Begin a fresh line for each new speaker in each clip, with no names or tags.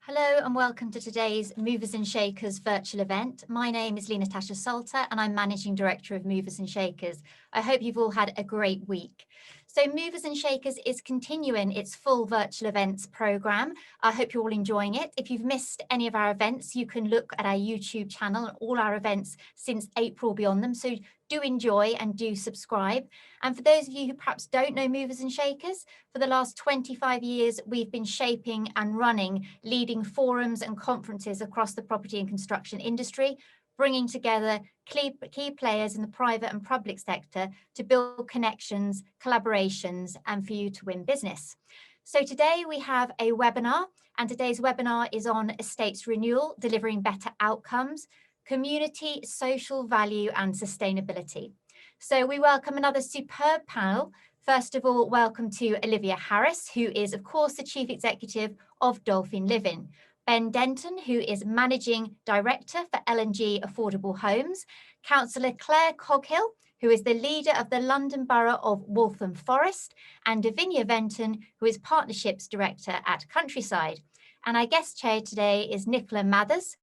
Hello and welcome to today's Movers and Shakers virtual event. My name is Lena Tasha Salter and I'm Managing Director of Movers and Shakers. I hope you've all had a great week. So Movers and Shakers is continuing its full virtual events programme. I hope you're all enjoying it. If you've missed any of our events, you can look at our YouTube channel and all our events since April beyond them. So do enjoy and do subscribe. And for those of you who perhaps don't know Movers and Shakers, for the last 25 years, we've been shaping and running leading forums and conferences across the property and construction industry, bringing together key players in the private and public sector to build connections, collaborations, and for you to win business. So today we have a webinar, and today's webinar is on estates renewal, delivering better outcomes, community, social value, and sustainability. So we welcome another superb panel. First of all, welcome to Olivia Harris, who is, of course, the Chief Executive of Dolphin Living. Ben Denton, who is Managing Director for L&G Affordable Homes. Councillor Claire Coghill, who is the leader of the London Borough of Waltham Forest. And Davinia Venton, who is Partnerships Director at Countryside. And our guest chair today is Nicola Mathers,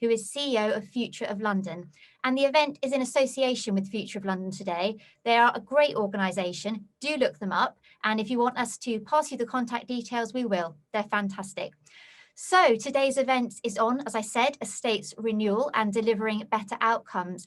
who is CEO of Future of London. And the event is in association with Future of London today. They are a great organisation. Do look them up. And if you want us to pass you the contact details, we will. They're fantastic. So today's event is on, as I said, estates renewal and delivering better outcomes.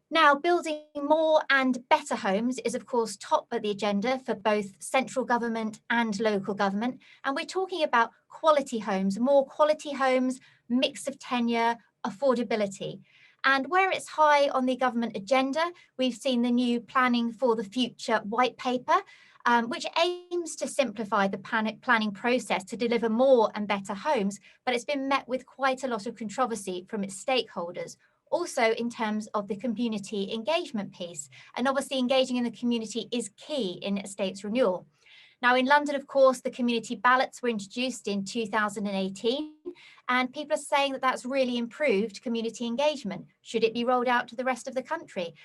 Now, building more and better homes is, of course, top of the agenda for both central government and local government. And we're talking about quality homes, more quality homes, mix of tenure, affordability. And where it's high on the government agenda, we've seen the new Planning for the Future white paper, which aims to simplify the planning process to deliver more and better homes, but it's been met with quite a lot of controversy from its stakeholders. Also in terms of the community engagement piece. And obviously engaging in the community is key in estates renewal. Now in London, of course, the community ballots were introduced in 2018, and people are saying that that's really improved community engagement. Should it be rolled out to the rest of the country?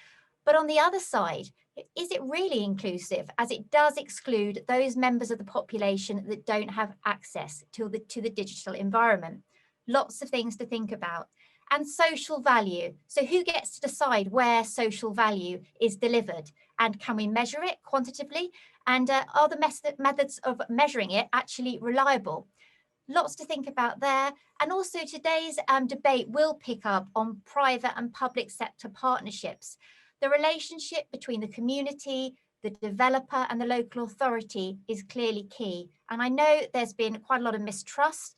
But on the other side, is it really inclusive, as it does exclude those members of the population that don't have access to the digital environment? Lots of things to think about. And social value. So who gets to decide where social value is delivered? And can we measure it quantitatively? And are the methods of measuring it actually reliable? Lots to think about there. And also today's debate will pick up on private and public sector partnerships. The relationship between the community, the developer and the local authority is clearly key. And I know there's been quite a lot of mistrust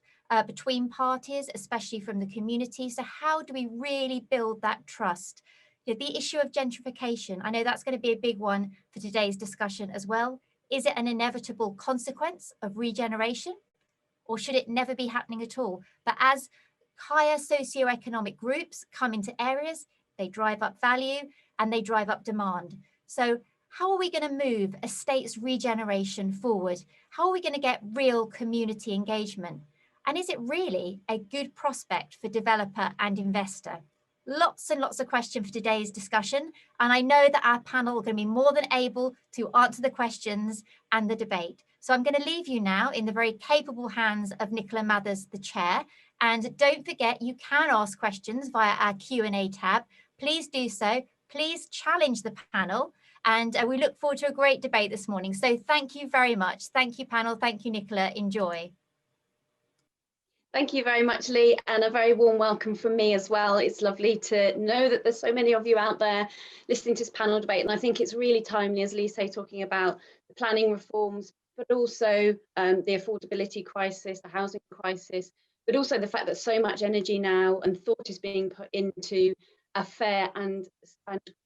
between parties, especially from the community. So how do we really build that trust? The issue of gentrification, I know that's going to be a big one for today's discussion as well. Is it an inevitable consequence of regeneration, or should it never be happening at all? But as higher socioeconomic groups come into areas, they drive up value and they drive up demand. So how are we going to move estates regeneration forward? How are we going to get real community engagement? And is it really a good prospect for developer and investor? Lots and lots of questions for today's discussion. And I know that our panel are going to be more than able to answer the questions and the debate. So I'm going to leave you now in the very capable hands of Nicola Mathers, the chair. And don't forget, you can ask questions via our Q&A tab. Please do so. Please challenge the panel. And we look forward to a great debate this morning. So thank you very much. Thank you, panel. Thank you, Nicola. Enjoy.
Thank you very much, Lee, and a very warm welcome from me as well. It's lovely to know that there's so many of you out there listening to this panel debate, and I think it's really timely, as Lee say, talking about the planning reforms, but also the affordability crisis, the housing crisis, but also the fact that so much energy now and thought is being put into a fair and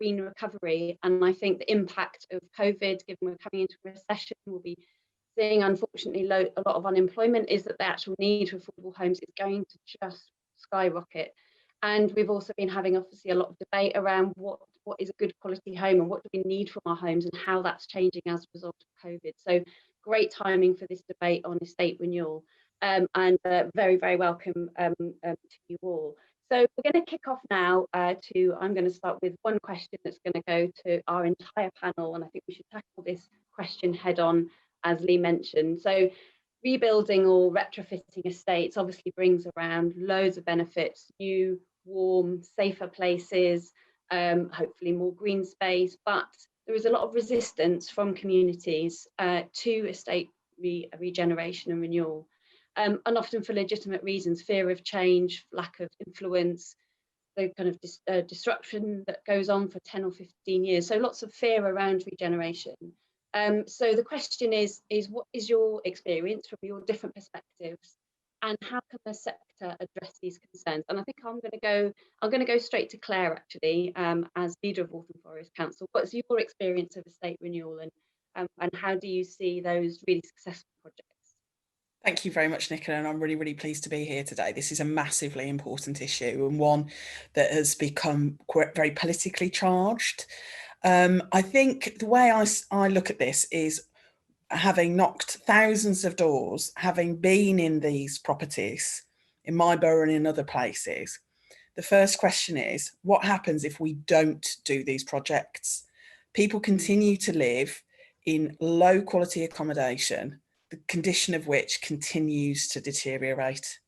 green recovery. And I think the impact of COVID, given we're coming into a recession, will be seeing, unfortunately, a lot of unemployment, is that the actual need for affordable homes is going to just skyrocket. And we've also been having, obviously, a lot of debate around what is a good quality home and what do we need from our homes and how that's changing as a result of COVID. So great timing for this debate on estate renewal, and very, very welcome to you all. So we're going to kick off now I'm going to start with one question that's going to go to our entire panel, and I think we should tackle this question head on, as Lee mentioned. So rebuilding or retrofitting estates obviously brings around loads of benefits, new, warm, safer places, hopefully more green space, but there is a lot of resistance from communities to estate regeneration and renewal, and often for legitimate reasons: fear of change, lack of influence, the kind of disruption that goes on for 10 or 15 years. So lots of fear around regeneration. So the question is what is your experience from your different perspectives, and how can the sector address these concerns? And I think I'm going to go straight to Claire, actually, as leader of Waltham Forest Council. What's your experience of estate renewal, and how do you see those really successful projects?
Thank you very much, Nicola, and I'm really, really pleased to be here today. This is a massively important issue, and one that has become very politically charged. I think the way I look at this is, having knocked thousands of doors, having been in these properties in my borough and in other places, the first question is, what happens if we don't do these projects? People continue to live in low quality accommodation, the condition of which continues to deteriorate.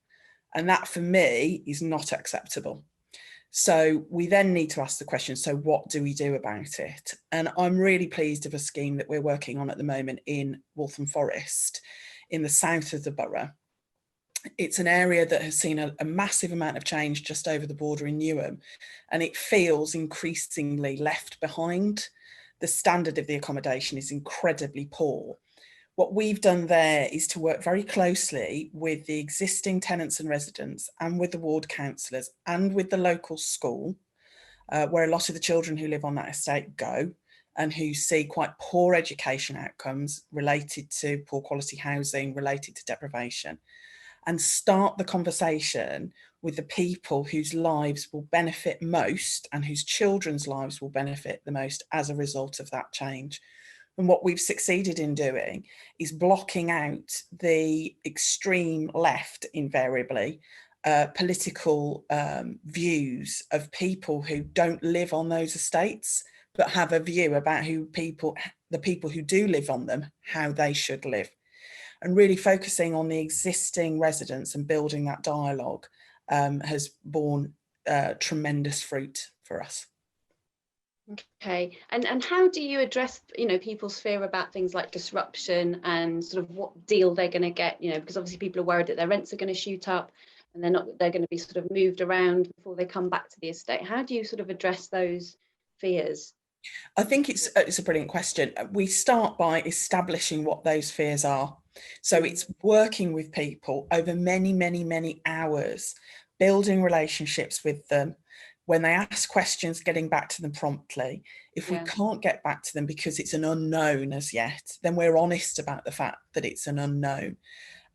And that, for me, is not acceptable. So we then need to ask the question, so what do we do about it? And I'm really pleased of a scheme that we're working on at the moment in Waltham Forest, in the south of the borough. It's an area that has seen a massive amount of change just over the border in Newham, and it feels increasingly left behind. The standard of the accommodation is incredibly poor. What we've done there is to work very closely with the existing tenants and residents, and with the ward councillors, and with the local school, where a lot of the children who live on that estate go, and who see quite poor education outcomes related to poor quality housing, related to deprivation, and start the conversation with the people whose lives will benefit most and whose children's lives will benefit the most as a result of that change. And what we've succeeded in doing is blocking out the extreme left, invariably, political views of people who don't live on those estates, but have a view about the people who do live on them, how they should live. And really focusing on the existing residents and building that dialogue has borne tremendous fruit for us.
Okay, and how do you address, people's fear about things like disruption and sort of what deal they're going to get, because obviously people are worried that their rents are going to shoot up and they're going to be sort of moved around before they come back to the estate. How do you sort of address those fears?
I think it's a brilliant question. We start by establishing what those fears are. So it's working with people over many, many, many hours, building relationships with them. When they ask questions, getting back to them promptly. If we can't get back to them because it's an unknown as yet, then we're honest about the fact that it's an unknown.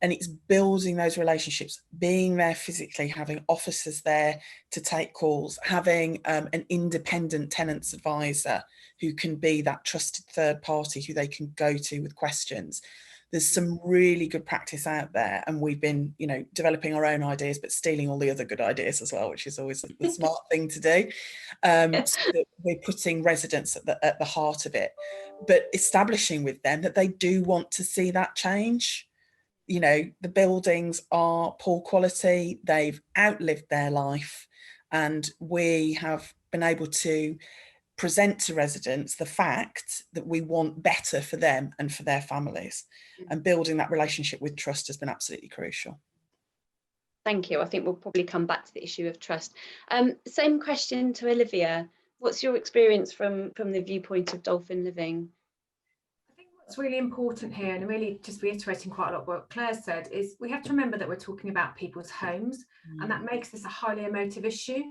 And it's building those relationships, being there physically, having officers there to take calls, having an independent tenants advisor who can be that trusted third party who they can go to with questions. There's some really good practice out there, and we've been, developing our own ideas, but stealing all the other good ideas as well, which is always the smart thing to do. So that we're putting residents at the heart of it, but establishing with them that they do want to see that change. The buildings are poor quality, they've outlived their life, and we have been able to present to residents the fact that we want better for them and for their families. And building that relationship with trust has been absolutely crucial.
Thank you. I think we'll probably come back to the issue of trust. Same question to Olivia. What's your experience from the viewpoint of dolphin living?
What's really important here, and really just reiterating quite a lot what Claire said, is we have to remember that we're talking about people's homes, and that makes this a highly emotive issue.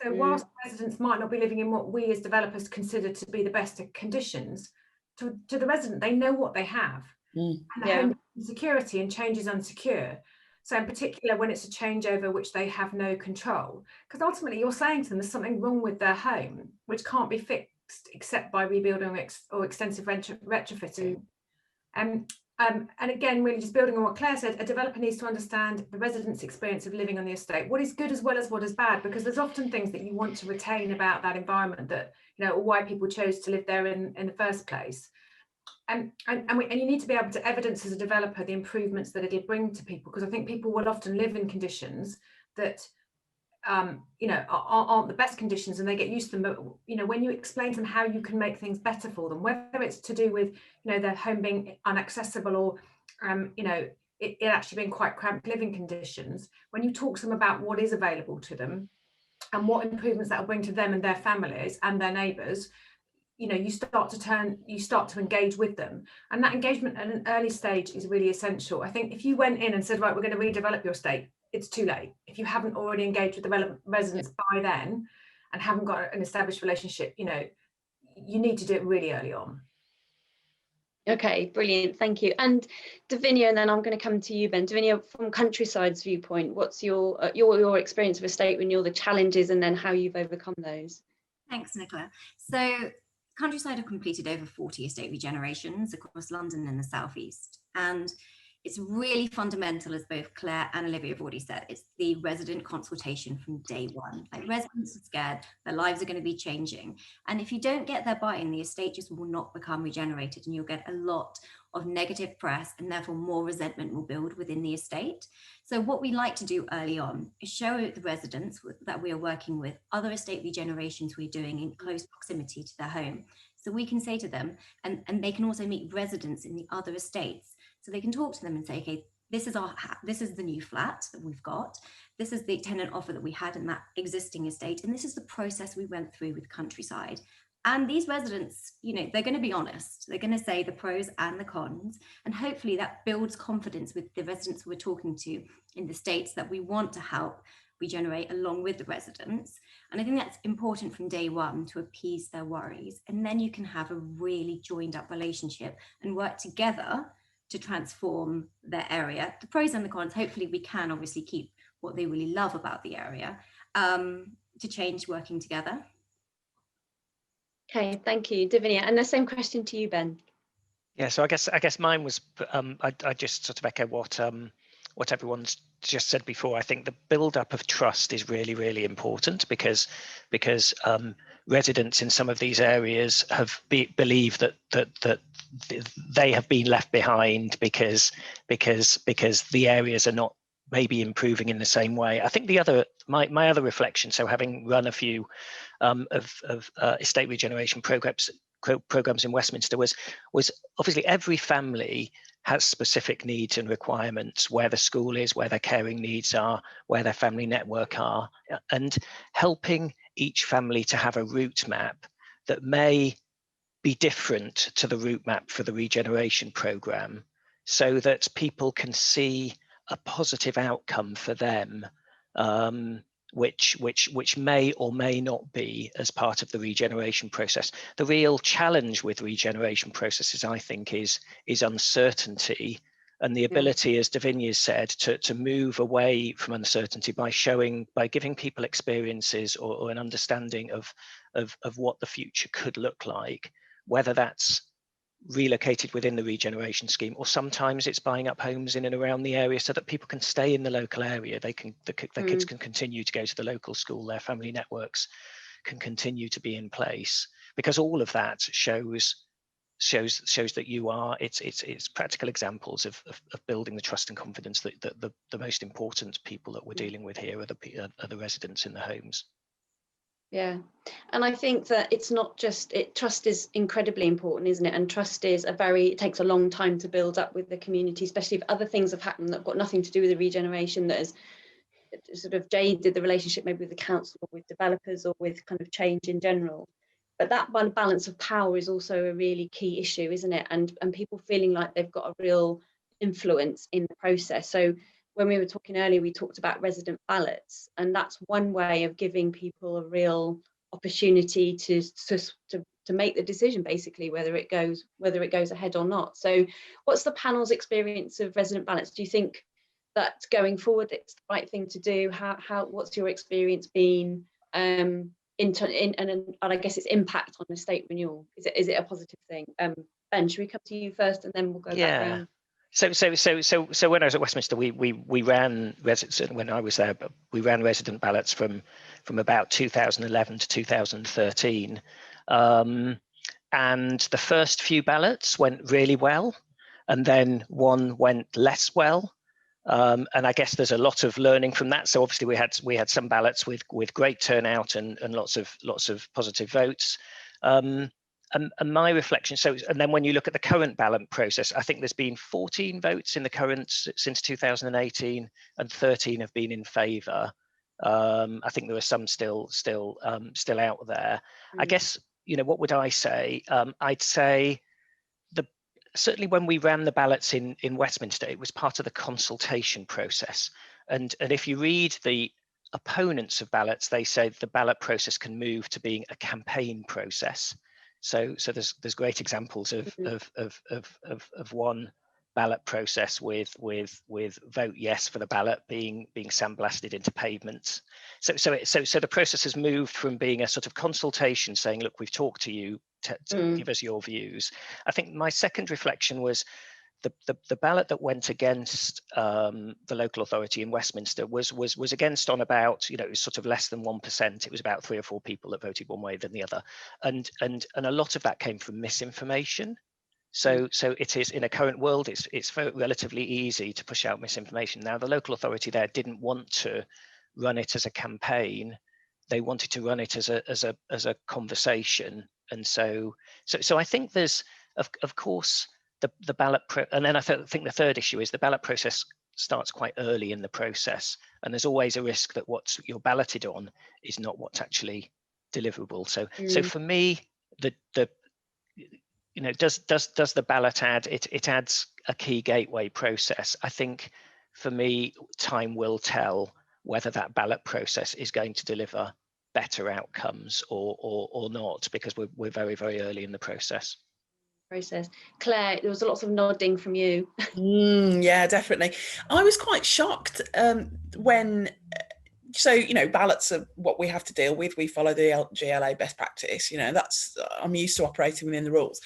So whilst residents might not be living in what we as developers consider to be the best of conditions, to the resident, they know what they have. And the home is security, and change is unsecure. So in particular, when it's a changeover which they have no control, because ultimately you're saying to them there's something wrong with their home, which can't be fixed except by rebuilding or extensive retrofitting. And again, really just building on what Claire said, a developer needs to understand the residents' experience of living on the estate, what is good as well as what is bad, because there's often things that you want to retain about that environment, that, or why people chose to live there in the first place. and you need to be able to evidence as a developer the improvements that it'll bring to people, because I think people will often live in conditions that you know, aren't the best conditions, and they get used to them. But you know, when you explain to them how you can make things better for them, whether it's to do with, you know, their home being inaccessible, or you know, it actually being quite cramped living conditions, when you talk to them about what is available to them and what improvements that will bring to them and their families and their neighbours, you know, you start to engage with them, and that engagement at an early stage is really essential. I think if you went in and said, right, we're going to redevelop your estate, it's too late. If you haven't already engaged with the relevant residents by then and haven't got an established relationship, you know, you need to do it really early on.
Okay, brilliant, thank you. And Davinia, and then I'm going to come to you, Ben. Davinia, from Countryside's viewpoint, what's your experience of estate renewal, the challenges, and then how you've overcome those?
Thanks, Nicola. So Countryside have completed over 40 estate regenerations across London and the Southeast. And it's really fundamental, as both Claire and Olivia have already said, it's the resident consultation from day one. Like, residents are scared, their lives are going to be changing. And if you don't get their buy-in, the estate just will not become regenerated, and you'll get a lot of negative press, and therefore more resentment will build within the estate. So what we like to do early on is show the residents that we are working with other estate regenerations we're doing in close proximity to their home. So we can say to them, and they can also meet residents in the other estates. So they can talk to them and say, okay, this is the new flat that we've got. This is the tenant offer that we had in that existing estate. And this is the process we went through with Countryside. And these residents, you know, they're going to be honest. They're going to say the pros and the cons. And hopefully that builds confidence with the residents we're talking to in the estates that we want to help regenerate along with the residents. And I think that's important from day one, to appease their worries. And then you can have a really joined up relationship and work together to transform their area. The pros and the cons, hopefully we can obviously keep what they really love about the area, to change working together.
Okay, thank you, Davinia. And the same question to you, Ben.
Yeah, so I guess mine was, I just sort of echo what everyone's just said before. I think the build-up of trust is really, really important, because residents in some of these areas believe that they have been left behind because the areas are not maybe improving in the same way. I think my other reflection, so having run a few of estate regeneration programs in Westminster, was obviously every family has specific needs and requirements, where the school is, where their caring needs are, where their family network are, and helping each family to have a route map that may be different to the route map for the regeneration program, so that people can see a positive outcome for them, which may or may not be as part of the regeneration process. The real challenge with regeneration processes, I think, is uncertainty, and the ability, as Davinia said, to move away from uncertainty by giving people experiences or an understanding of what the future could look like, whether that's relocated within the regeneration scheme, or sometimes it's buying up homes in and around the area so that people can stay in the local area. Their kids can continue to go to the local school, their family networks can continue to be in place, because all of that shows that it's practical examples of building the trust and confidence that the most important people that we're dealing with here are the residents in the homes.
Yeah, and I think that it's not just trust is incredibly important, isn't it? And trust is it takes a long time to build up with the community, especially if other things have happened that have got nothing to do with the regeneration, that has sort of jaded the relationship maybe with the council or with developers or with kind of change in general. But that balance of power is also a really key issue, isn't it? And people feeling like they've got a real influence in the process. So when we were talking earlier, we talked about resident ballots, and that's one way of giving people a real opportunity to make the decision, basically, whether it goes ahead or not. So what's the panel's experience of resident ballots? Do you think that going forward it's the right thing to do? What's your experience been, and I guess its impact on estate renewal? Is it a positive thing? Ben, should we come to you first and then we'll go back around?
So when I was at Westminster, we ran residents, when I was there, but we ran resident ballots from about 2011 to 2013. and the first few ballots went really well, and then one went less well. And I guess there's a lot of learning from that. So obviously we had some ballots with great turnout and lots of positive votes. And my reflection, and then when you look at the current ballot process, I think there's been 14 votes in the current since 2018, and 13 have been in favour. I think there are some still out there. I guess, what would I say? I'd say certainly when we ran the ballots in Westminster, it was part of the consultation process. And if you read the opponents of ballots, they say the ballot process can move to being a campaign process. So there's great examples of one ballot process with vote yes for the ballot being sandblasted into pavements. So the process has moved from being a sort of consultation, saying, look, we've talked to you, to give us your views. I think my second reflection was the ballot that went against the local authority in Westminster was against on about, it was sort of less than 1%. It was about 3 or 4 people that voted one way than the other, and a lot of that came from misinformation. So it is, in a current world, it's relatively easy to push out misinformation. Now, the local authority there didn't want to run it as a campaign; they wanted to run it as a conversation. And so I think there's, of course, the ballot, and then I think the third issue is the ballot process starts quite early in the process, and there's always a risk that what you're balloted on is not what's actually deliverable. So for me, does the ballot add? It adds a key gateway process. I think for me, time will tell whether that ballot process is going to deliver better outcomes or not, because we're very, very early in the process.
Claire, there was lots of nodding from you.
Yeah, definitely. I was quite shocked when, ballots are what we have to deal with. We follow the GLA best practice. I'm used to operating within the rules.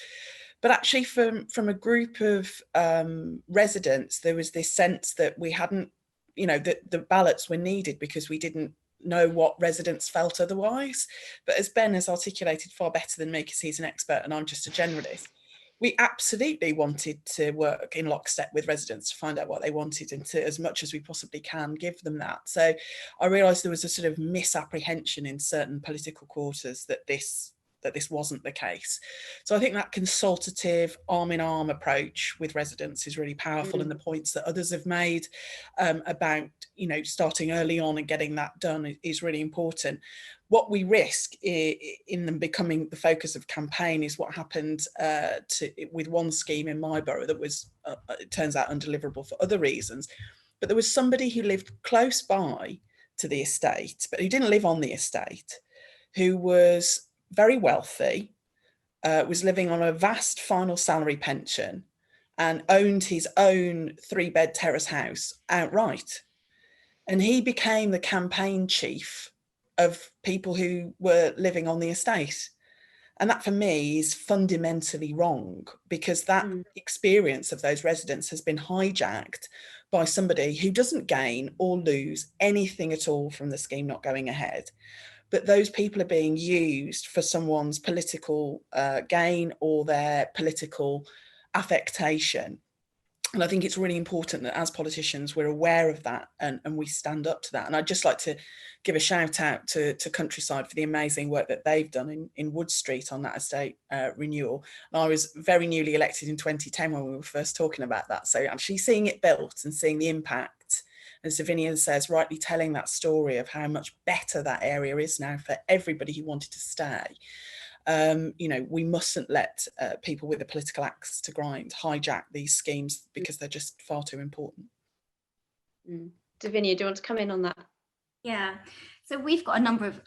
But actually, from a group of residents, there was this sense that we hadn't, that the ballots were needed because we didn't know what residents felt otherwise. But as Ben has articulated far better than me, because he's an expert and I'm just a generalist, we absolutely wanted to work in lockstep with residents to find out what they wanted and to, as much as we possibly can, give them that. So I realised there was a sort of misapprehension in certain political quarters that this wasn't the case. So I think that consultative arm-in-arm approach with residents is really powerful, and the points that others have made about starting early on and getting that done is really important. What we risk in them becoming the focus of campaign is what happened with one scheme in my borough that was, it turns out, undeliverable for other reasons. But there was somebody who lived close by to the estate, but who didn't live on the estate, who was very wealthy, was living on a vast final salary pension, and owned his own 3-bed terrace house outright. And he became the campaign chief of people who were living on the estate. And that for me is fundamentally wrong, because that experience of those residents has been hijacked by somebody who doesn't gain or lose anything at all from the scheme not going ahead. But those people are being used for someone's political gain or their political affectation. And I think it's really important that as politicians, we're aware of that and we stand up to that. And I'd just like to give a shout out to Countryside for the amazing work that they've done in Wood Street on that estate renewal. And I was very newly elected in 2010 when we were first talking about that. So actually seeing it built and seeing the impact, as Davinia says, rightly telling that story of how much better that area is now for everybody who wanted to stay. We mustn't let people with a political axe to grind hijack these schemes, because they're just far too important.
Davinia, do you want to come in on that?
Yeah, so we've got a number of,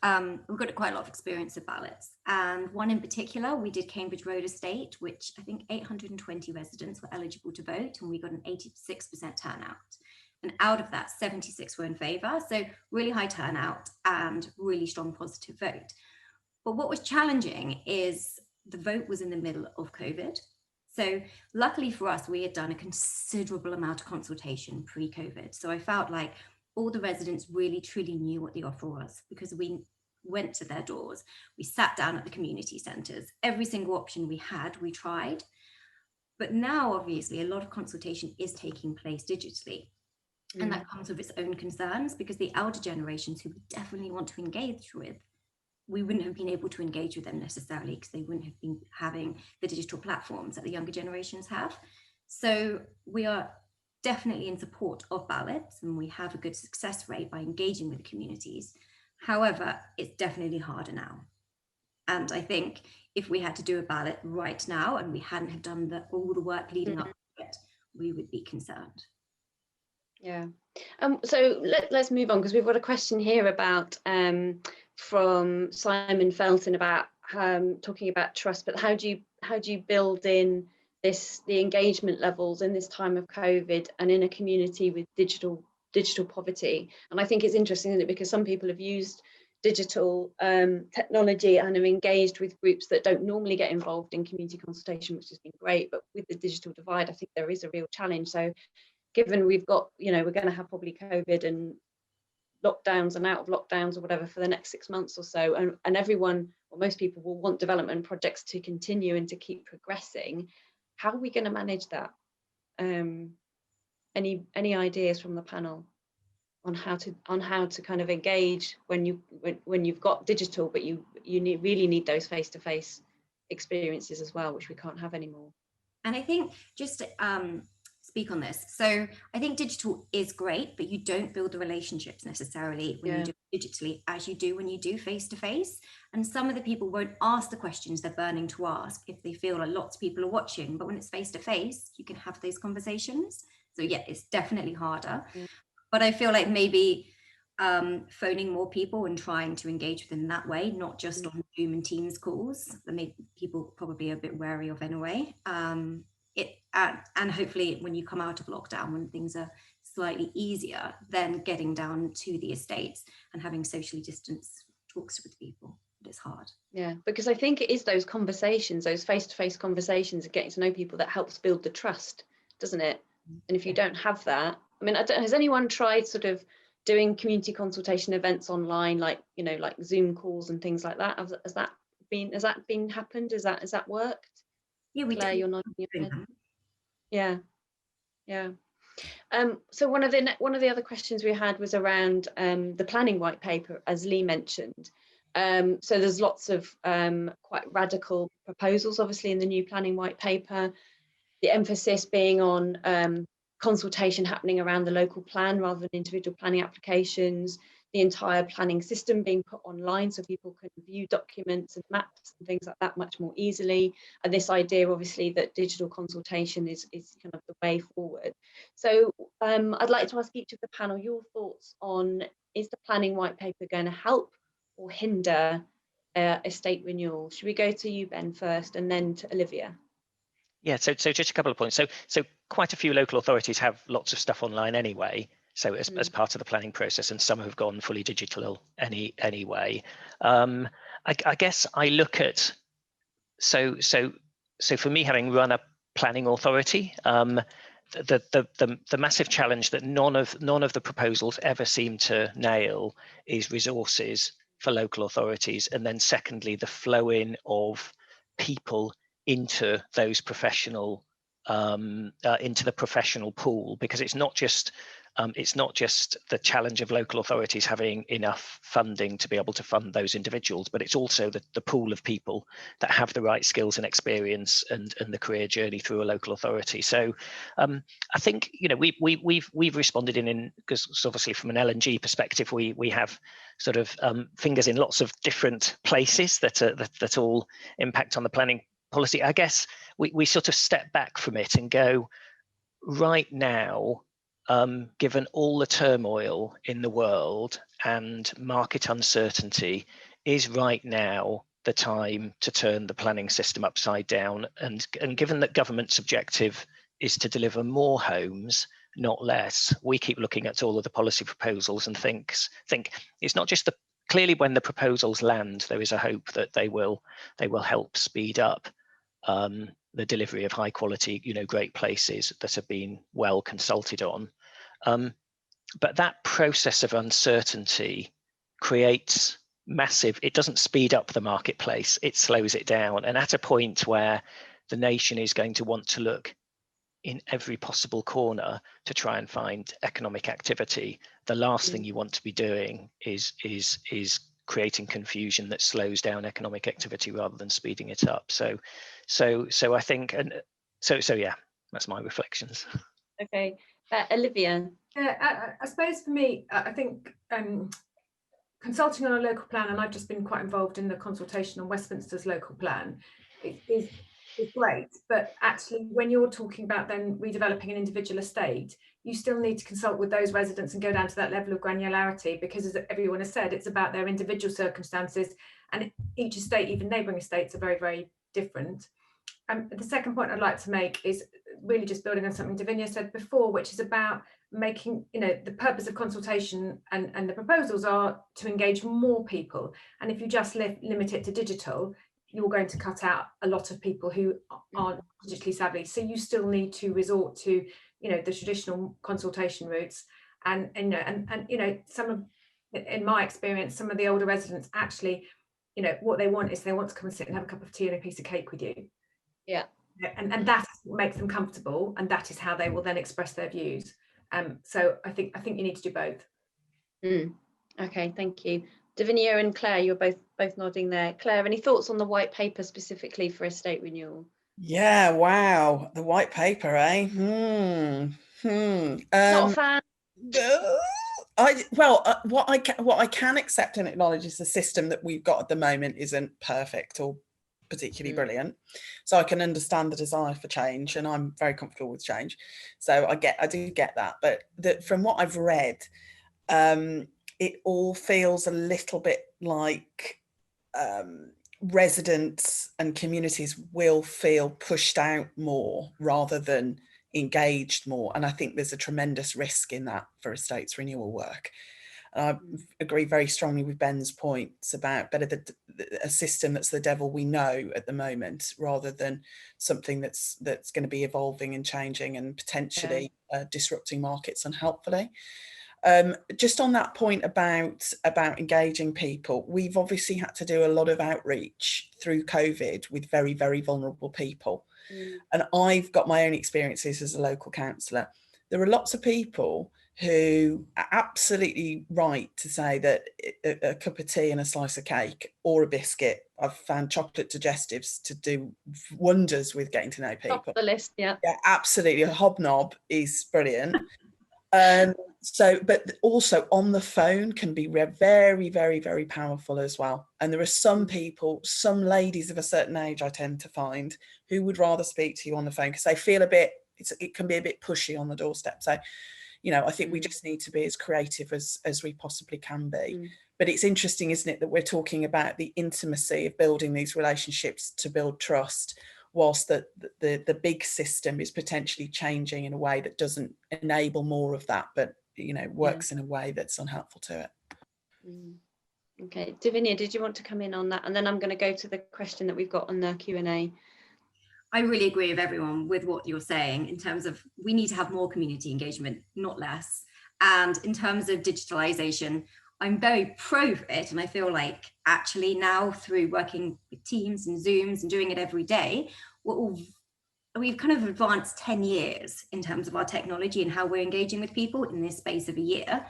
we've got quite a lot of experience of ballots, and one in particular, we did Cambridge Road Estate, which I think 820 residents were eligible to vote, and we got an 86% turnout. And out of that, 76 were in favour, so really high turnout and really strong positive vote. But what was challenging is the vote was in the middle of COVID. So luckily for us, we had done a considerable amount of consultation pre-COVID. So I felt like all the residents really truly knew what the offer was, because we went to their doors, we sat down at the community centres. Every single option we had, we tried. But now, obviously, a lot of consultation is taking place digitally. And that comes with its own concerns, because the elder generations who we definitely want to engage with, we wouldn't have been able to engage with them necessarily because they wouldn't have been having the digital platforms that the younger generations have. So we are definitely in support of ballots, and we have a good success rate by engaging with the communities. However, it's definitely harder now. And I think if we had to do a ballot right now and we hadn't have done all the work leading up to it, we would be concerned.
Yeah. So let's move on, because we've got a question here about from Simon Felton about talking about trust, but how do you build in the engagement levels in this time of COVID and in a community with digital poverty? And I think it's interesting, isn't it, because some people have used digital technology and have engaged with groups that don't normally get involved in community consultation, which has been great, but with the digital divide, I think there is a real challenge. So given we've got, we're going to have probably COVID and lockdowns and out of lockdowns or whatever for the next 6 months or so, and everyone, or most people, will want development projects to continue and to keep progressing, how are we going to manage that? Any ideas from the panel on how to kind of engage when you've got digital, but you really need those face-to-face experiences as well, which we can't have anymore?
And I think just speak on this. So I think digital is great, but you don't build the relationships necessarily when you do it digitally as you do when you do face-to-face. And some of the people won't ask the questions they're burning to ask if they feel like lots of people are watching, but when it's face-to-face, you can have those conversations. So yeah, it's definitely harder. But I feel like maybe phoning more people and trying to engage with them that way, not just on Zoom and Teams calls that maybe people probably are a bit wary of anyway. And hopefully when you come out of lockdown, when things are slightly easier, then getting down to the estates and having socially distanced talks with people. But it's hard.
Yeah, because I think it is those conversations, those face-to-face conversations and getting to know people that helps build the trust, doesn't it? And if you don't have that, I mean, has anyone tried sort of doing community consultation events online, like like Zoom calls and things like that? Has that been happened? Has that worked?
Yeah, we
Claire,
do.
you're nodding your head. Yeah. So one of the other questions we had was around the planning white paper, as Lee mentioned. So there's lots of quite radical proposals, obviously, in the new planning white paper. The emphasis being on consultation happening around the local plan rather than individual planning applications, the entire planning system being put online so people can view documents and maps and things like that much more easily. And this idea, obviously, that digital consultation is kind of the way forward. So I'd like to ask each of the panel your thoughts on, is the planning white paper going to help or hinder estate renewal? Should we go to you, Ben, first, and then to Olivia?
Yeah, so just a couple of points. So quite a few local authorities have lots of stuff online anyway. So as part of the planning process, and some have gone fully digital anyway. I guess I look at so for me, having run a planning authority, the massive challenge that none of the proposals ever seem to nail is resources for local authorities, and then secondly, the flow in of people into those professional into the professional pool, because it's not just the challenge of local authorities having enough funding to be able to fund those individuals, but it's also the pool of people that have the right skills and experience and the career journey through a local authority. So I think we've responded in because obviously from an LNG perspective we have sort of fingers in lots of different places that all impact on the planning policy. I guess we sort of step back from it and go, right now, given all the turmoil in the world and market uncertainty, is right now the time to turn the planning system upside down? And given that government's objective is to deliver more homes, not less, we keep looking at all of the policy proposals and think it's not just clearly when the proposals land, there is a hope that they will help speed up the delivery of high quality, great places that have been well consulted on. But that process of uncertainty creates massive, it doesn't speed up the marketplace, it slows it down. And at a point where the nation is going to want to look in every possible corner to try and find economic activity, the last thing you want to be doing is creating confusion that slows down economic activity rather than speeding it up. So I think, and so yeah, that's my reflections.
Okay, Olivia.
I suppose for me, I think consulting on a local plan, and I've just been quite involved in the consultation on Westminster's local plan, is great, but actually when you're talking about then redeveloping an individual estate, you still need to consult with those residents and go down to that level of granularity, because as everyone has said, it's about their individual circumstances, and each estate, even neighbouring estates, are very, very different. The second point I'd like to make is really just building on something Davinia said before, which is about making, the purpose of consultation and the proposals are to engage more people. And if you just limit it to digital, you're going to cut out a lot of people who aren't digitally savvy. So you still need to resort to, the traditional consultation routes. And some of, in my experience, some of the older residents actually, what they want is they want to come and sit and have a cup of tea and a piece of cake with you.
Yeah.
And that makes them comfortable, and that is how they will then express their views. So I think you need to do both.
Okay, thank you. Davinia and Claire, you're both nodding there. Claire, any thoughts on the white paper specifically for estate renewal?
Yeah, wow, the white paper, eh?
Not a fan.
What I can accept and acknowledge is the system that we've got at the moment isn't perfect or particularly brilliant, so I can understand the desire for change, and I'm very comfortable with change, so I do get that. But from what I've read, it all feels a little bit like residents and communities will feel pushed out more rather than engaged more, and I think there's a tremendous risk in that for estates renewal work. I agree very strongly with Ben's points about better a system that's the devil we know at the moment, rather than something that's going to be evolving and changing and potentially disrupting markets unhelpfully. Just on that point about engaging people, we've obviously had to do a lot of outreach through COVID with very, very vulnerable people. And I've got my own experiences as a local councillor. There are lots of people who are absolutely right to say that a cup of tea and a slice of cake or a biscuit, I've found chocolate digestives to do wonders with getting to know people.
Top of the list, yeah.
Yeah, absolutely. A hobnob is brilliant. But also on the phone can be very, very, very powerful as well. And there are some people, some ladies of a certain age, I tend to find, who would rather speak to you on the phone because they feel it can be a bit pushy on the doorstep. So, I think we just need to be as creative as we possibly can be. But it's interesting, isn't it, that we're talking about the intimacy of building these relationships to build trust, whilst the big system is potentially changing in a way that doesn't enable more of that, but works in a way that's unhelpful to it.
Okay, Davinia, did you want to come in on that? And then I'm going to go to the question that we've got on the Q&A.
I really agree with everyone with what you're saying in terms of we need to have more community engagement, not less. And in terms of digitalization, I'm very pro it, and I feel like actually now through working with Teams and Zooms and doing it every day, we've kind of advanced 10 years in terms of our technology and how we're engaging with people in this space of a year.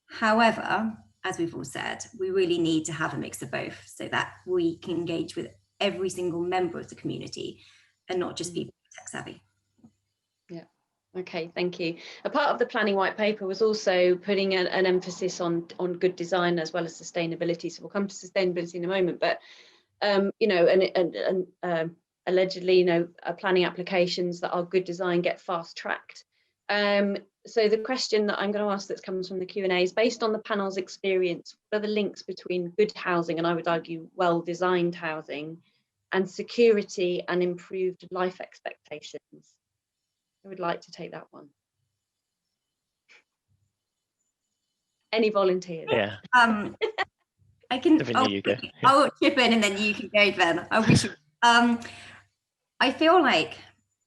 However, as we've all said, we really need to have a mix of both so that we can engage with every single member of the community and not just people tech savvy.
Yeah. Okay, thank you. A part of the planning white paper was also putting an emphasis on good design as well as sustainability. So we'll come to sustainability in a moment, but allegedly, planning applications that are good design get fast tracked. So the question that I'm going to ask that comes from the Q&A is, based on the panel's experience, what are the links between good housing, and I would argue well-designed housing, and security and improved life expectations? I would like to take that one. Any volunteers?
Yeah.
I can. I'll chip in and then you can go, Ben. I wish. I feel like,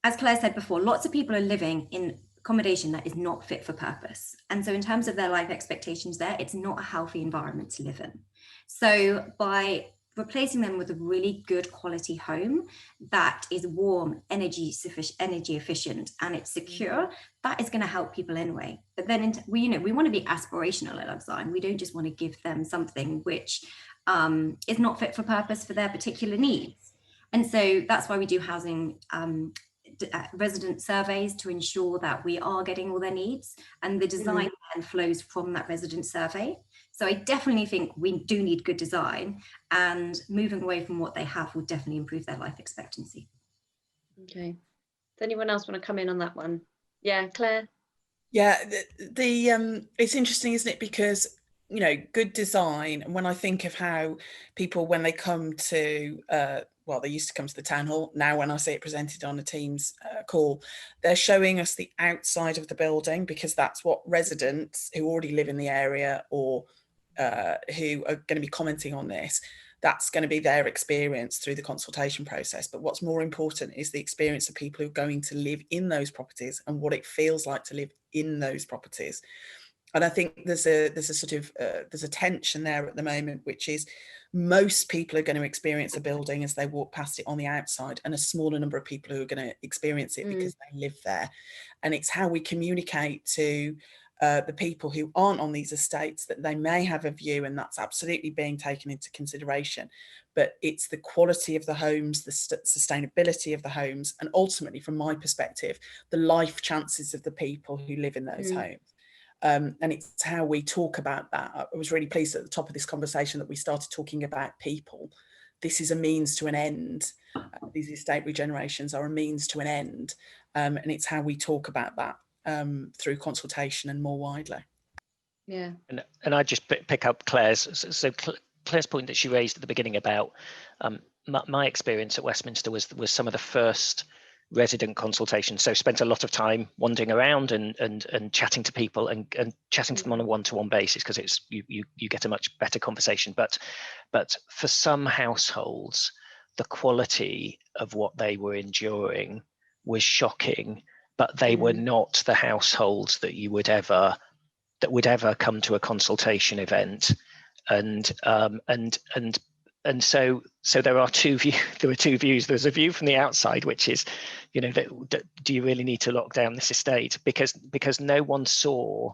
as Claire said before, lots of people are living in accommodation that is not fit for purpose. And so in terms of their life expectations there, it's not a healthy environment to live in. So by replacing them with a really good quality home that is warm, energy efficient, and it's secure, that is going to help people anyway. But then we want to be aspirational at Love Design. We don't just want to give them something which is not fit for purpose for their particular needs. And so that's why we do housing resident surveys to ensure that we are getting all their needs, and the design then flows from that resident survey. So I definitely think we do need good design, and moving away from what they have will definitely improve their life expectancy.
Okay. Does anyone else want to come in on that one? Yeah, Claire?
Yeah, it's interesting, isn't it? Because, you know, good design, and when I think of how people, when they come to, well, they used to come to the town hall. Now, when I see it presented on a Teams call, they're showing us the outside of the building, because that's what residents who already live in the area or who are going to be commenting on this, that's going to be their experience through the consultation process. But what's more important is the experience of people who are going to live in those properties and what it feels like to live in those properties. And I think there's a sort of there's a tension there at the moment, which is most people are going to experience a building as they walk past it on the outside, and a smaller number of people who are going to experience it because they live there. And it's how we communicate to the people who aren't on these estates that they may have a view, and that's absolutely being taken into consideration. But it's the quality of the homes, the sustainability of the homes, and ultimately, from my perspective, the life chances of the people who live in those homes. And it's how we talk about that. I was really pleased at the top of this conversation that we started talking about people. This is a means to an end. These estate regenerations are a means to an end. And it's how we talk about that through consultation and more widely.
Yeah.
And I just pick up Claire's. So Claire's point that she raised at the beginning about my experience at Westminster was some of the first resident consultations. So spent a lot of time wandering around and chatting to people and chatting to them on a one-to-one basis, because it's you get a much better conversation. But for some households, the quality of what they were enduring was shocking, but they were not the households that would ever come to a consultation event. And so there are two views. There's a view from the outside, which is, you know, that do you really need to lock down this estate? Because no one saw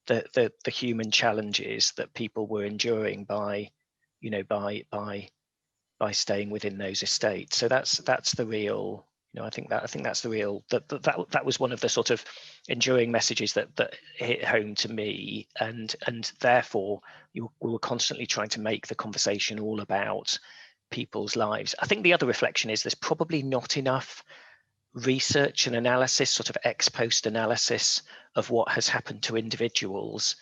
the human challenges that people were enduring by staying within those estates. So that's the real, you know, I think that's the real, that was one of the sort of enduring messages that hit home to me, and therefore we were constantly trying to make the conversation all about people's lives. I think the other reflection is there's probably not enough research and analysis, sort of ex post analysis of what has happened to individuals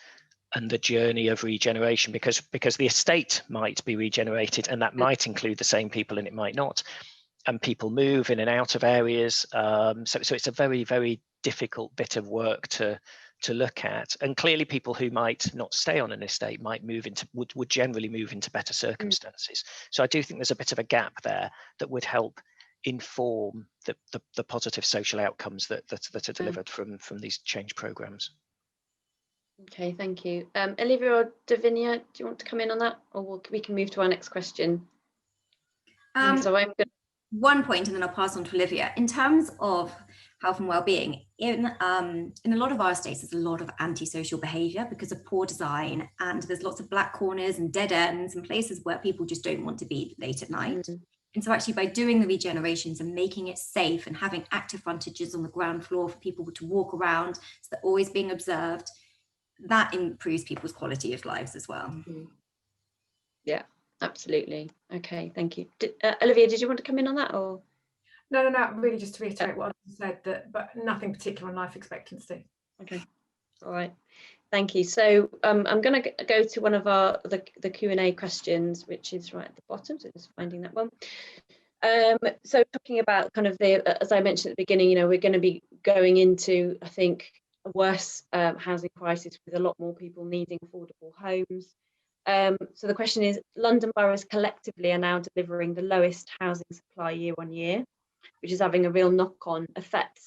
and the journey of regeneration, because the estate might be regenerated, and that might include the same people and it might not, and people move in and out of areas, so it's a very, very difficult bit of work to look at. And clearly people who might not stay on an estate might would generally move into better circumstances. So I do think there's a bit of a gap there that would help inform the positive social outcomes that are delivered from these change programs.
Okay, thank you. Olivia or Davinia, do you want to come in on that, or we can move to our next question? So I'm good.
One point, and then I'll pass on to Olivia. In terms of health and well-being, in a lot of our estates, there's a lot of antisocial behaviour because of poor design, and there's lots of black corners and dead ends and places where people just don't want to be late at night. And so actually by doing the regenerations and making it safe and having active frontages on the ground floor for people to walk around, so they're always being observed, that improves people's quality of lives as well.
Yeah, absolutely. Okay, thank you. Olivia, did you want to come in on that, or?
No, really just to reiterate what I said, but nothing particular on life expectancy.
Okay, all right, thank you. So I'm going to go to one of the Q&A questions, which is right at the bottom, so just finding that one. So talking about kind of as I mentioned at the beginning, you know, we're going to be going into, I think, a worse housing crisis with a lot more people needing affordable homes. So the question is, London boroughs collectively are now delivering the lowest housing supply year on year, which is having a real knock-on effect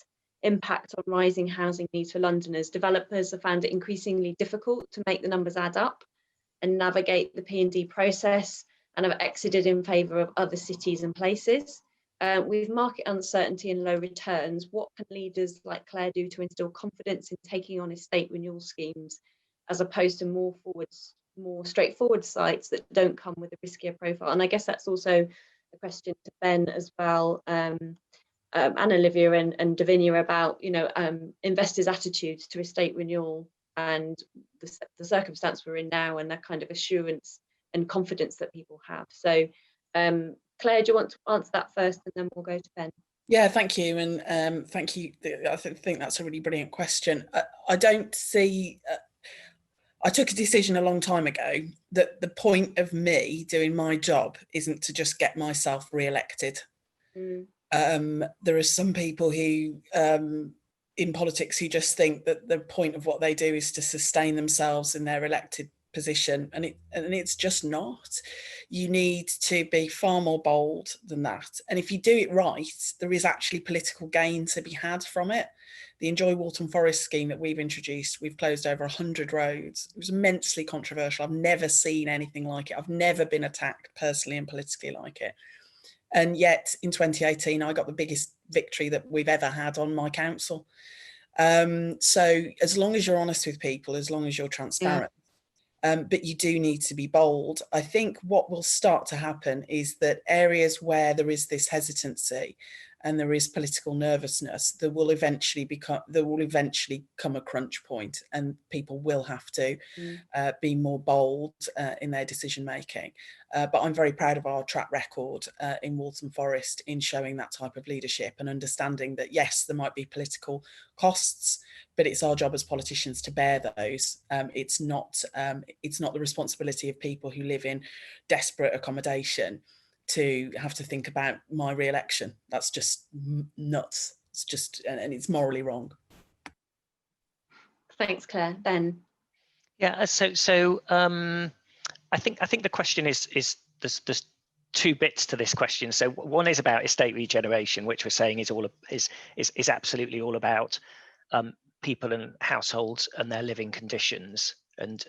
impact on rising housing needs for Londoners. Developers have found it increasingly difficult to make the numbers add up and navigate the P&D process, and have exited in favour of other cities and places. With market uncertainty and low returns, what can leaders like Claire do to instill confidence in taking on estate renewal schemes, as opposed to more straightforward sites that don't come with a riskier profile? And I guess that's also a question to Ben as well, and Olivia and Davinia, about investors' attitudes to estate renewal and the circumstance we're in now, and that kind of assurance and confidence that people have. So Claire, do you want to answer that first, and then we'll go to Ben?
Yeah, thank you, and thank you. I think that's a really brilliant question. I don't see. I took a decision a long time ago that the point of me doing my job isn't to just get myself re-elected. There are some people who in politics who just think that the point of what they do is to sustain themselves in their elected position, and it's just not. You need to be far more bold than that, and if you do it right, there is actually political gain to be had from it. The Enjoy Waltham Forest scheme that we've introduced, we've closed over 100 roads. It was immensely controversial. I've never seen anything like it. I've never been attacked personally and politically like it. And yet in 2018, I got the biggest victory that we've ever had on my council. So as long as you're honest with people, as long as you're transparent, but you do need to be bold. I think what will start to happen is that areas where there is this hesitancy and there is political nervousness, there will eventually come a crunch point, and people will have to be more bold in their decision making. But I'm very proud of our track record in Waltham Forest in showing that type of leadership and understanding that, yes, there might be political costs, but it's our job as politicians to bear those. It's not the responsibility of people who live in desperate accommodation to have to think about my re-election. That's just nuts. It's just, and it's morally wrong.
Thanks, Claire. Ben?
Yeah, so I think the question is there's two bits to this question. So one is about estate regeneration, which we're saying is absolutely all about people and households and their living conditions, and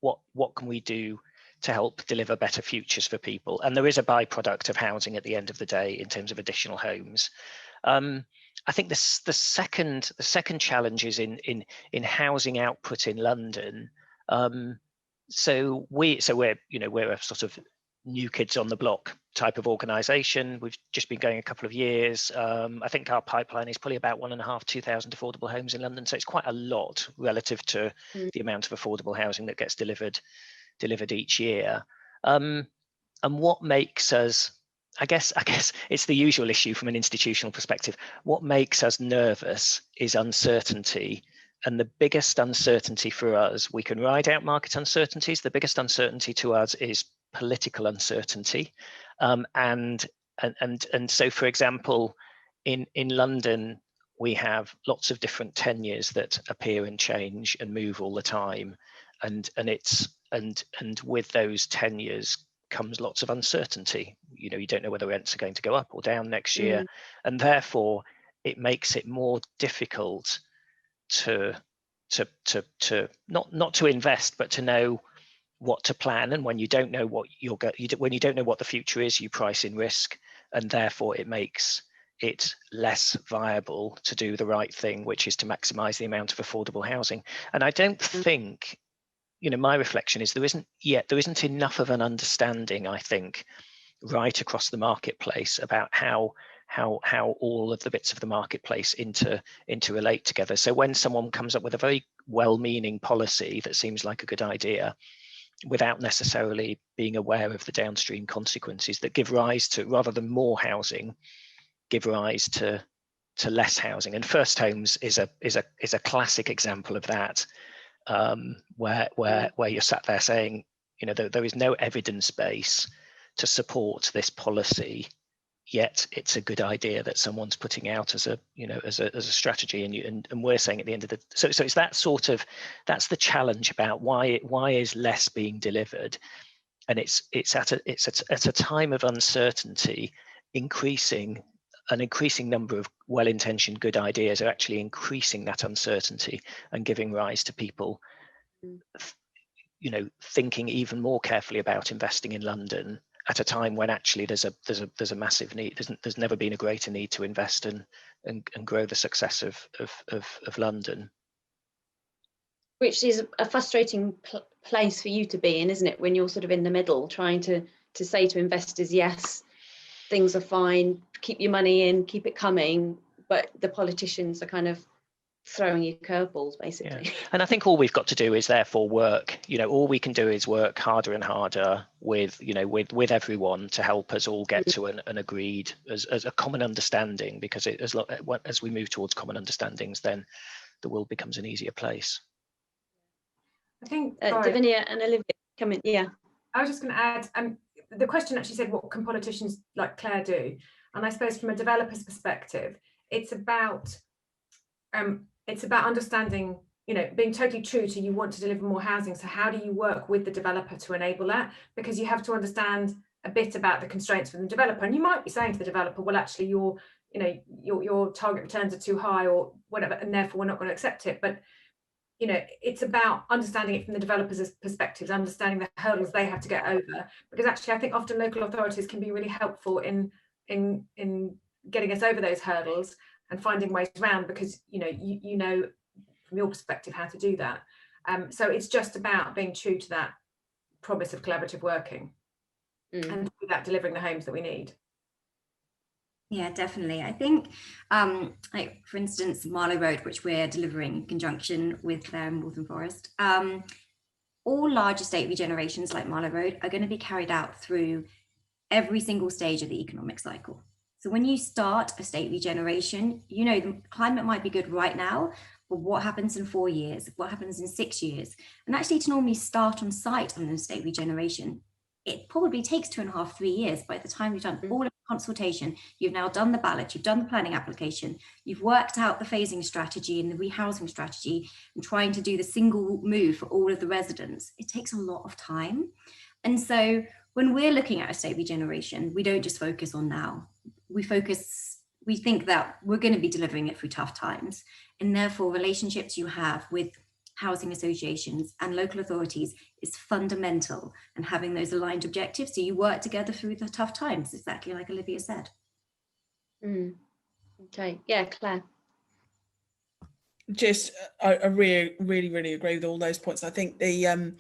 what can we do to help deliver better futures for people. And there is a byproduct of housing at the end of the day in terms of additional homes. I think the second challenge is in housing output in London. So we're a sort of new kids on the block type of organisation. We've just been going a couple of years. I think our pipeline is probably about 2,000 affordable homes in London. So it's quite a lot relative to the amount of affordable housing that gets delivered each year. And what makes us, I guess it's the usual issue from an institutional perspective. What makes us nervous is uncertainty. And the biggest uncertainty for us, we can ride out market uncertainties. The biggest uncertainty to us is political uncertainty. And so, for example, in London, we have lots of different tenures that appear and change and move all the time. And with those tenures comes lots of uncertainty. You don't know whether rents are going to go up or down next year, and therefore it makes it more difficult to not to invest, but to know what to plan. And when you don't know what when you don't know what the future is, you price in risk, and therefore it makes it less viable to do the right thing, which is to maximize the amount of affordable housing. And I don't think, my reflection is there isn't enough of an understanding, I think, right across the marketplace about how all of the bits of the marketplace interrelate together. So when someone comes up with a very well-meaning policy that seems like a good idea, without necessarily being aware of the downstream consequences that give rise to, rather than more housing, give rise to less housing. And first homes is a classic example of that. Where you're sat there saying, there is no evidence base to support this policy, yet it's a good idea that someone's putting out as a strategy, and we're saying at the end of the so it's that's the challenge about why is less being delivered, and it's at a time of uncertainty, increasing an increasing number of well-intentioned good ideas are actually increasing that uncertainty and giving rise to people, thinking even more carefully about investing in London at a time when actually there's a massive need. There's never been a greater need to invest and grow the success of London.
Which is a frustrating place for you to be in, isn't it? When you're sort of in the middle, trying to say to investors, yes, things are fine, keep your money in, keep it coming, but the politicians are kind of throwing you curveballs, basically.
Yeah. And I think all we've got to do is therefore work. All we can do is work harder and harder with everyone to help us all get to an agreed, as a common understanding, because as we move towards common understandings, then the world becomes an easier place.
I think
Davinia and Olivia come in. Yeah,
I was just going to add, the question actually said, what can politicians like Claire do? And I suppose from a developer's perspective, it's about understanding, being totally true to, you want to deliver more housing. So how do you work with the developer to enable that? Because you have to understand a bit about the constraints from the developer. And you might be saying to the developer, well, actually your target returns are too high or whatever, and therefore we're not going to accept it. But it's about understanding it from the developers' perspectives, understanding the hurdles they have to get over. Because actually, I think often local authorities can be really helpful in getting us over those hurdles and finding ways around, because you know from your perspective how to do that. So it's just about being true to that promise of collaborative working and that delivering the homes that we need.
Yeah, definitely. I think, like for instance, Marlow Road, which we're delivering in conjunction with Claire and Waltham Forest, all large estate regenerations like Marlow Road are going to be carried out through every single stage of the economic cycle. So when you start estate regeneration, the climate might be good right now, but what happens in 4 years? What happens in 6 years? And actually, to normally start on site on an estate regeneration, it probably takes 2.5, 3 years. By the time you've done all of the consultation, you've now done the ballot, you've done the planning application, you've worked out the phasing strategy and the rehousing strategy and trying to do the single move for all of the residents. It takes a lot of time. And so when we're looking at estate regeneration, we don't just focus on now. We think that we're going to be delivering it through tough times. And therefore, relationships you have with housing associations and local authorities is fundamental, and having those aligned objectives so you work together through the tough times, exactly like Olivia said.
Okay, yeah, Claire.
Just I really agree with all those points. I think the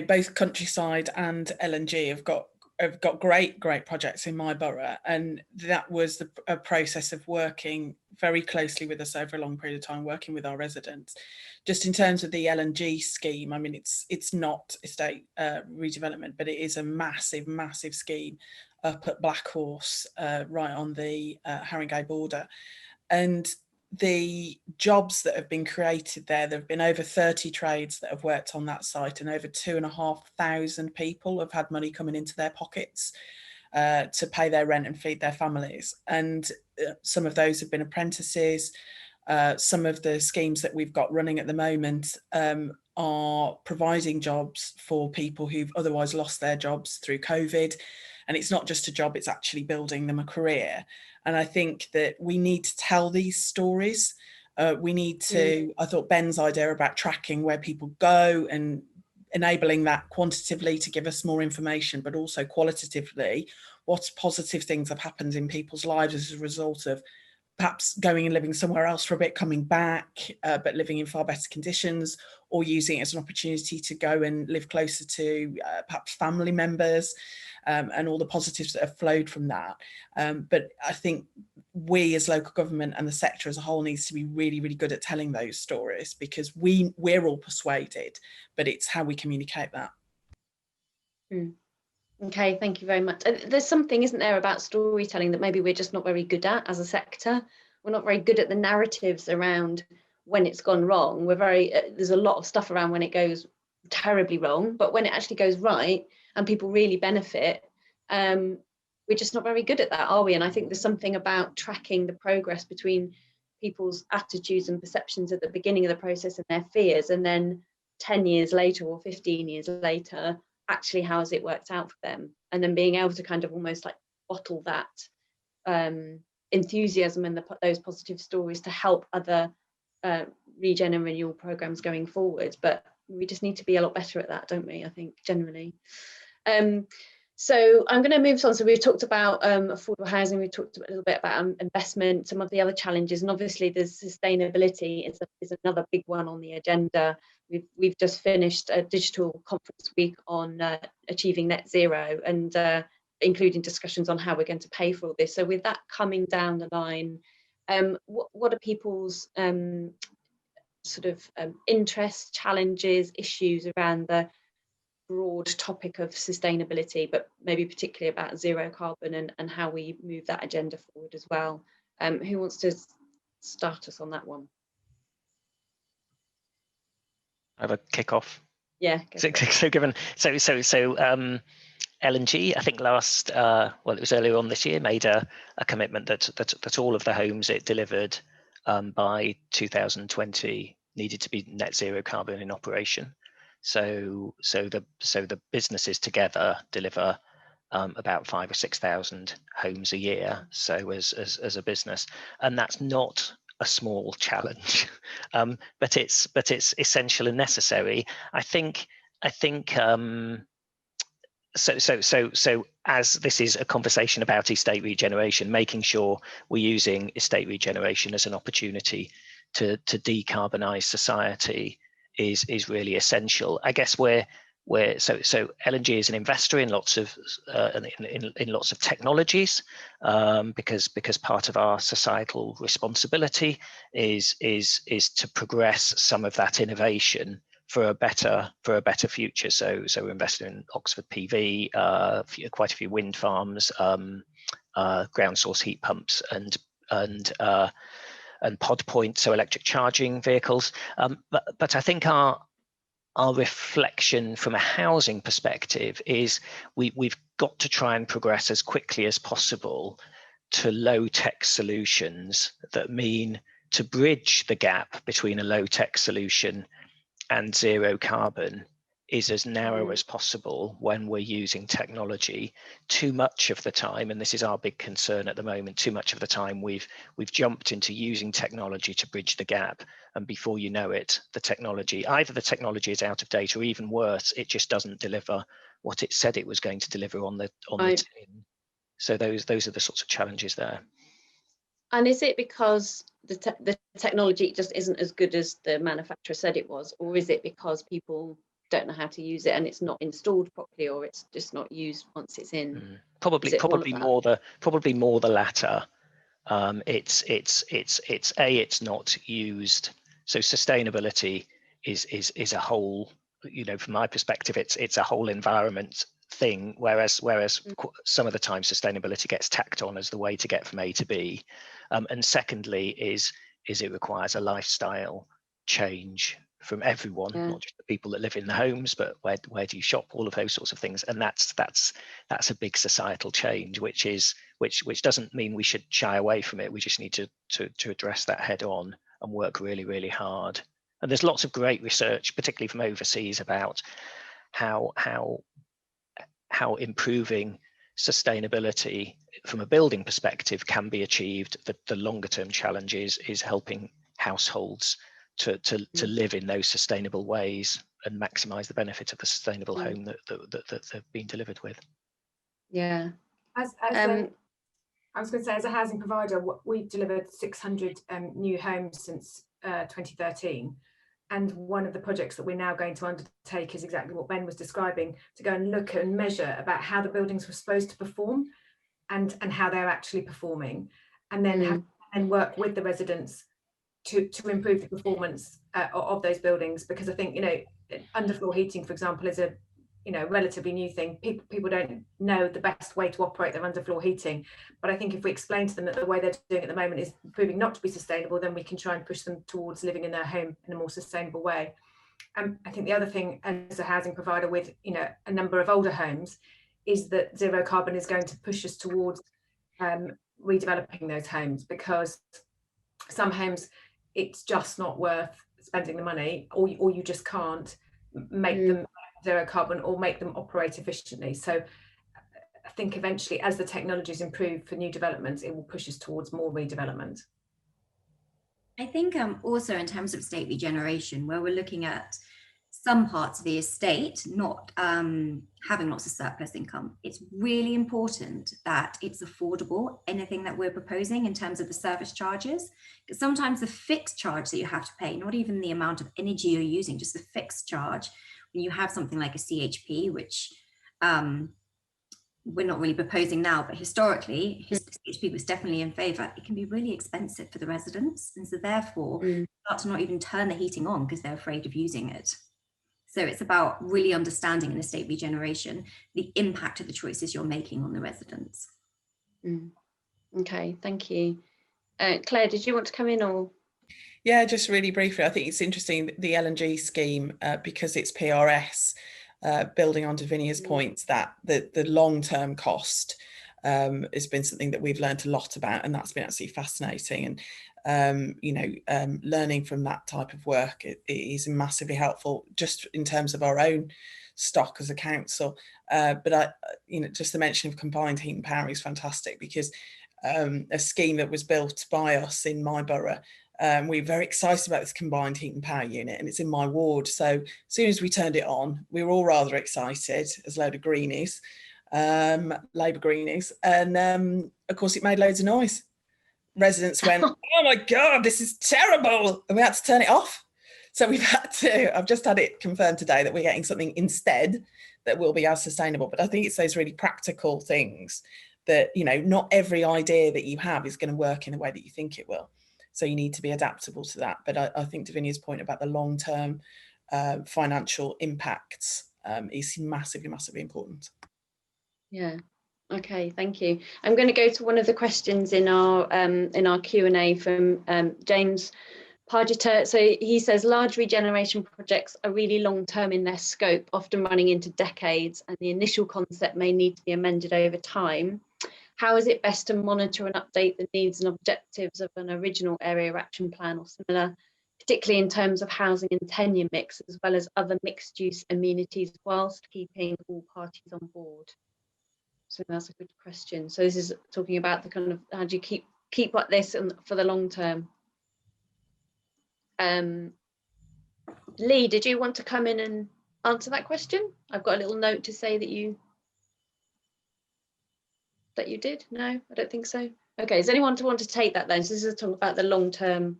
both Countryside and L&G have got great projects in my borough, and that was a process of working very closely with us over a long period of time, working with our residents. Just in terms of the L&G scheme, I mean, it's not estate redevelopment, but it is a massive scheme up at Blackhorse, right on the Haringey border. And the jobs that have been created there have been over 30 trades that have worked on that site, and over 2,500 people have had money coming into their pockets to pay their rent and feed their families. And some of those have been apprentices. Some of the schemes that we've got running at the moment are providing jobs for people who've otherwise lost their jobs through COVID. And it's not just a job, it's actually building them a career. And I think that we need to tell these stories. We need to, I thought Ben's idea about tracking where people go and enabling that quantitatively to give us more information, but also qualitatively, what positive things have happened in people's lives as a result of perhaps going and living somewhere else for a bit, coming back, but living in far better conditions, or using it as an opportunity to go and live closer to perhaps family members, and all the positives that have flowed from that. But I think we as local government and the sector as a whole needs to be really good at telling those stories, because we're all persuaded, but it's how we communicate that.
Okay, thank you very much. There's something, isn't there, about storytelling that maybe we're just not very good at as a sector. We're not very good at the narratives around when it's gone wrong. There's a lot of stuff around when it goes terribly wrong, but when it actually goes right and people really benefit, we're just not very good at that, are we? And I think there's something about tracking the progress between people's attitudes and perceptions at the beginning of the process and their fears, and then 10 years later or 15 years later, actually how has it worked out for them, and then being able to kind of almost like bottle that enthusiasm and those positive stories to help other regen and renewal programs going forward. But we just need to be a lot better at that, don't we? I think generally. So I'm going to move on. So we've talked about affordable housing, we've talked a little bit about investment, some of the other challenges, and obviously there's sustainability is another big one on the agenda. We've just finished a digital conference week on achieving net zero, and including discussions on how we're going to pay for all this. So with that coming down the line, what are people's sort of interests, challenges, issues around the broad topic of sustainability, but maybe particularly about zero carbon and how we move that agenda forward as well? Who wants to start us on that one?
I have a kick-off.
Yeah.
L&G, I think last, well, it was earlier on this year, made a commitment that all of the homes it delivered by 2020 needed to be net zero carbon in operation. So the businesses together deliver about 5,000 or 6,000 homes a year. So as a business, and that's not a small challenge, but it's essential and necessary. I think. So as this is a conversation about estate regeneration, making sure we're using estate regeneration as an opportunity to decarbonize society is really essential. I guess so L&G is an investor in lots of lots of technologies, because part of our societal responsibility is to progress some of that innovation for a better future. So we're investing in Oxford PV, quite a few wind farms, ground source heat pumps, and pod point, so electric charging vehicles. But I think our reflection from a housing perspective is we've got to try and progress as quickly as possible to low-tech solutions that mean to bridge the gap between a low-tech solution and zero carbon is as narrow as possible when we're using technology. Too much of the time, and this is our big concern at the moment, too much of the time we've jumped into using technology to bridge the gap, and before you know it, either the technology is out of date, or even worse, it just doesn't deliver what it said it was going to deliver on the tin. So those are the sorts of challenges there.
And is it because the technology just isn't as good as the manufacturer said it was, or is it because people don't know how to use it and it's not installed properly, or it's just not used once it's in?
Probably more the latter. It's not used. So sustainability is a whole, from my perspective, it's a whole environment thing, whereas some of the time sustainability gets tacked on as the way to get from A to B, and secondly is it requires a lifestyle change from everyone, not just the people that live in the homes, but where do you shop, all of those sorts of things. And that's a big societal change, which doesn't mean we should shy away from it. We just need to address that head on and work really, really hard. And there's lots of great research, particularly from overseas, about how improving sustainability from a building perspective can be achieved. The longer term challenge is helping households to live in those sustainable ways and maximize the benefit of the sustainable home that they've been delivered with.
Yeah.
I was going to say, as a housing provider, we've delivered 600 new homes since 2013. And one of the projects that we're now going to undertake is exactly what Ben was describing, to go and look and measure about how the buildings were supposed to perform and how they're actually performing, and then work with the residents to improve the performance of those buildings. Because I think, underfloor heating, for example, is a relatively new thing. People don't know the best way to operate their underfloor heating, but I think if we explain to them that the way they're doing it at the moment is proving not to be sustainable, then we can try and push them towards living in their home in a more sustainable way. I think the other thing as a housing provider with a number of older homes is that zero carbon is going to push us towards redeveloping those homes, because some homes it's just not worth spending the money, or you just can't make them zero carbon or make them operate efficiently. So think eventually, as the technologies improve for new developments, it will push us towards more redevelopment.
I think also in terms of estate regeneration, where we're looking at some parts of the estate not having lots of surplus income, it's really important that it's affordable, anything that we're proposing in terms of the service charges. Because sometimes the fixed charge that you have to pay, not even the amount of energy you're using, just the fixed charge, when you have something like a CHP, which we're not really proposing now, but historically, CHP was definitely in favour. It can be really expensive for the residents, and so therefore start to not even turn the heating on because they're afraid of using it. So it's about really understanding in estate regeneration the impact of the choices you're making on the residents.
Okay, thank you. Claire, did you want to come in or?
Yeah, just really briefly, I think it's interesting, the LNG scheme, because it's PRS, building on Davinia's points, that the long-term cost has been something that we've learned a lot about, and that's been absolutely fascinating. And learning from that type of work it is massively helpful, just in terms of our own stock as a council. But just the mention of combined heat and power is fantastic, because a scheme that was built by us in my borough, we're very excited about this combined heat and power unit, and it's in my ward. So as soon as we turned it on, we were all rather excited as a load of greenies, Labour greenies, and of course it made loads of noise. Residents went, oh my God, this is terrible, and we had to turn it off. So I've just had it confirmed today that we're getting something instead that will be as sustainable. But I think it's those really practical things that, not every idea that you have is going to work in the way that you think it will. So you need to be adaptable to that. But I think Davinia's point about the long-term financial impacts is massively, massively important.
Yeah. Okay, thank you. I'm going to go to one of the questions in our Q&A from James Pargeter. So he says, large regeneration projects are really long-term in their scope, often running into decades, and the initial concept may need to be amended over time. How is it best to monitor and update the needs and objectives of an original area action plan or similar, particularly in terms of housing and tenure mix, as well as other mixed-use amenities, whilst keeping all parties on board? So that's a good question. So this is talking about the kind of, how do you keep like this for the long term? Lee, did you want to come in and answer that question? I've got a little note to say that you did. No, I don't think so. Okay, does anyone want to take that then? So this is talking about the long term.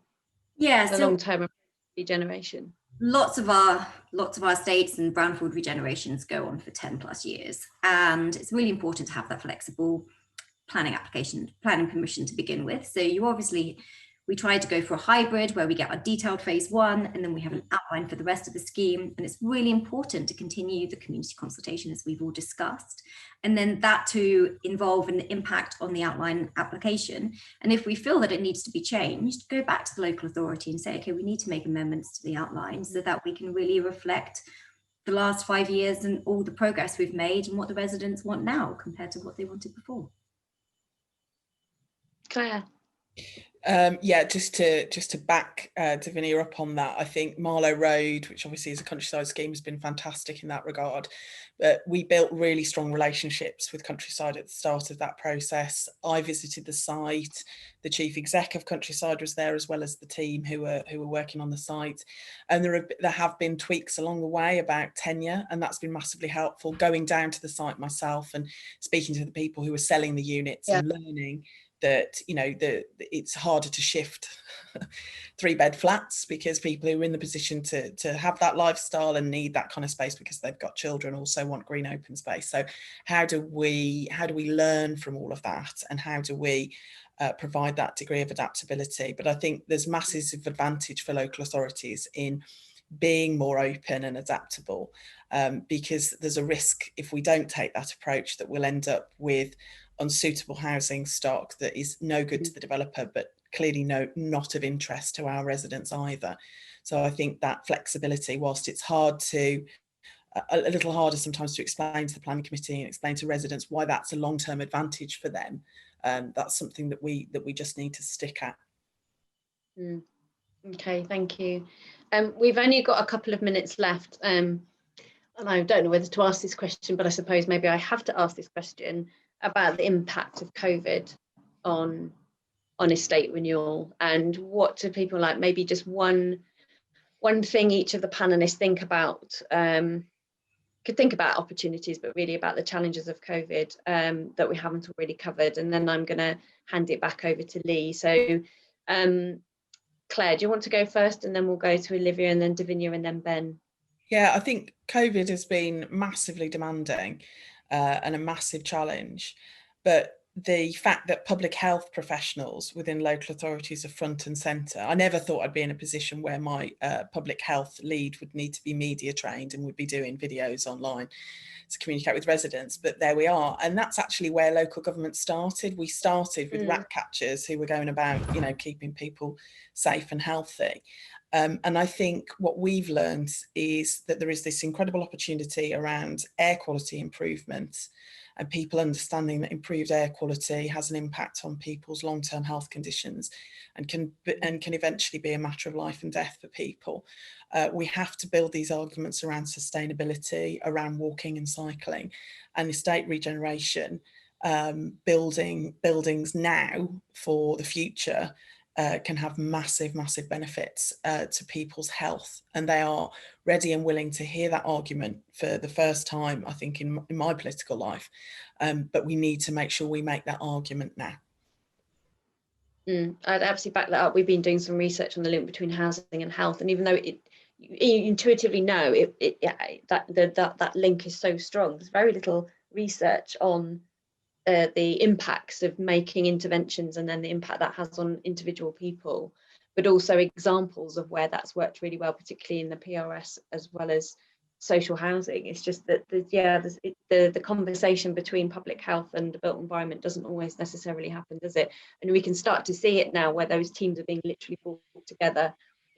Yeah, the long term regeneration.
Lots of our estates and brownfield regenerations go on for 10+ years, and it's really important to have that flexible planning permission to begin with. So we try to go for a hybrid where we get our detailed phase 1, and then we have an outline for the rest of the scheme. And it's really important to continue the community consultation, as we've all discussed, and then that to involve an impact on the outline application. And if we feel that it needs to be changed, go back to the local authority and say, okay, we need to make amendments to the outline so that we can really reflect the last 5 years and all the progress we've made and what the residents want now compared to what they wanted before.
Claire.
Yeah, just to back Davinia up on that, I think Marlow Road, which obviously is a countryside scheme, has been fantastic in that regard. But we built really strong relationships with Countryside at the start of that process. I visited the site. The chief exec of Countryside was there, as well as the team who were working on the site. And there have been tweaks along the way about tenure, and that's been massively helpful. Going down to the site myself and speaking to the people who were selling the units and learning that it's harder to shift 3-bed flats, because people who are in the position to have that lifestyle and need that kind of space because they've got children also want green open space. So how do we learn from all of that, and how do we provide that degree of adaptability? But I think there's massive advantage for local authorities in being more open and adaptable, because there's a risk if we don't take that approach that we'll end up with unsuitable housing stock that is no good to the developer, but clearly not of interest to our residents either. So I think that flexibility, whilst it's a little harder sometimes to explain to the planning committee and explain to residents why that's a long-term advantage for them, that's something that we just need to stick at.
Okay, thank you. We've only got a couple of minutes left, and I don't know whether to ask this question, but I suppose maybe I have to ask this question. about the impact of COVID on estate renewal, and what do people like, maybe just one thing each of the panelists think about, could think about opportunities, but really about the challenges of COVID that we haven't already covered. And then I'm going to hand it back over to Lee. So Claire, do you want to go first, and then we'll go to Olivia, and then Davinia, and then Ben?
Yeah, I think COVID has been massively demanding and a massive challenge, but the fact that public health professionals within local authorities are front and centre. I never thought I'd be in a position where my public health lead would need to be media trained and would be doing videos online to communicate with residents, but there we are. And that's actually where local government started. We started with rat catchers who were going about, keeping people safe and healthy. And I think what we've learned is that there is this incredible opportunity around air quality improvement, and people understanding that improved air quality has an impact on people's long-term health conditions and can eventually be a matter of life and death for people. We have to build these arguments around sustainability, around walking and cycling, and estate regeneration, building buildings now for the future. Can have massive benefits to people's health, and they are ready and willing to hear that argument for the first time, I think, in my political life. But we need to make sure we make that argument now.
I'd absolutely back that up. We've been doing some research on the link between housing and health, and even though you intuitively know that link is so strong, there's very little research on the impacts of making interventions, and then the impact that has on individual people, but also examples of where that's worked really well, particularly in the PRS as well as social housing. It's just that the conversation between public health and the built environment doesn't always necessarily happen, does it? And we can start to see it now, where those teams are being literally brought together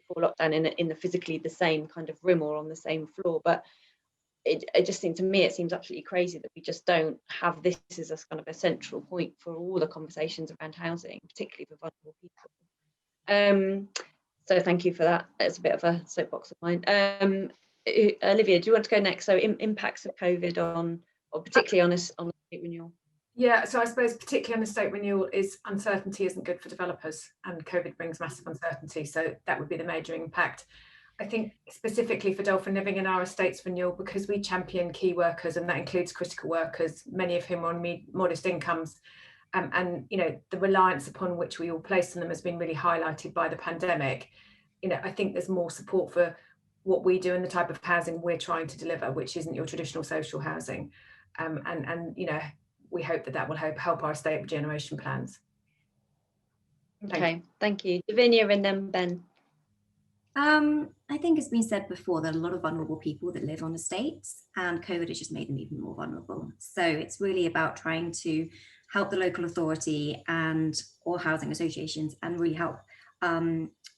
before lockdown in the physically the same kind of room or on the same floor. But it just seems, to me, it seems absolutely crazy that we just don't have this as a kind of a central point for all the conversations around housing, particularly for vulnerable people. So thank you for that. It's a bit of a soapbox of mine. Olivia, do you want to go next? So impacts of COVID on, or particularly on estate renewal.
Yeah, so I suppose particularly on estate renewal is uncertainty isn't good for developers, and COVID brings massive uncertainty. So that would be the major impact. I think specifically for Dolphin Living in our estates renewal, because we champion key workers, and that includes critical workers, many of whom are on modest incomes, and the reliance upon which we all place on them has been really highlighted by the pandemic. I think there's more support for what we do and the type of housing we're trying to deliver, which isn't your traditional social housing, and we hope that will help our estate regeneration plans.
Okay, thank you. Davinia, and then Ben.
I think it's been said before that a lot of vulnerable people that live on estates, and COVID has just made them even more vulnerable. So it's really about trying to help the local authority and or housing associations, and really help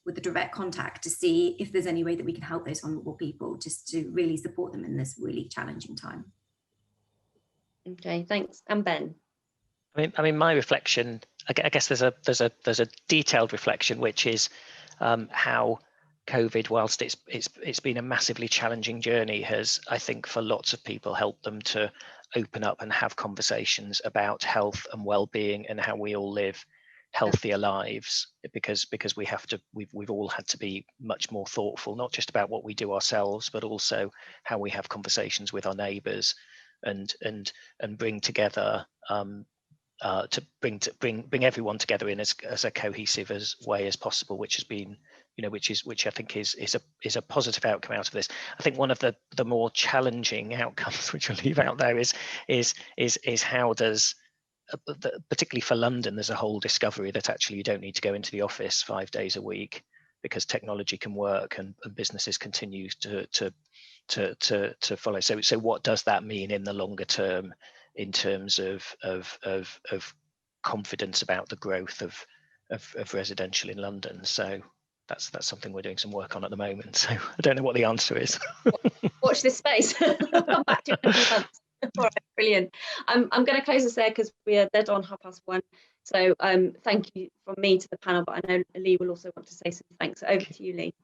with the direct contact to see if there's any way that we can help those vulnerable people, just to really support them in this really challenging time.
Okay, thanks. And Ben.
I mean, my reflection, I guess there's a detailed reflection, which is how COVID, whilst it's been a massively challenging journey, has, I think, for lots of people, helped them to open up and have conversations about health and well-being and how we all live healthier lives, because we've all had to be much more thoughtful, not just about what we do ourselves, but also how we have conversations with our neighbours, and bring together to bring everyone together in as a cohesive way as possible, which has been, which I think is a positive outcome out of this. I think one of the more challenging outcomes, which I'll leave out there, is how does, particularly for London, there's a whole discovery that actually you don't need to go into the office 5 days a week, because technology can work and businesses continue to follow. So what does that mean in the longer term, in terms of confidence about the growth of residential in London? So that's something we're doing some work on at the moment. So I don't know what the answer is.
Watch this space. We'll come back to it in a few months. All right, brilliant. I'm going to close this there because we are dead on 1:30. So thank you from me to the panel, but I know Lee will also want to say some thanks. Over to you, Lee.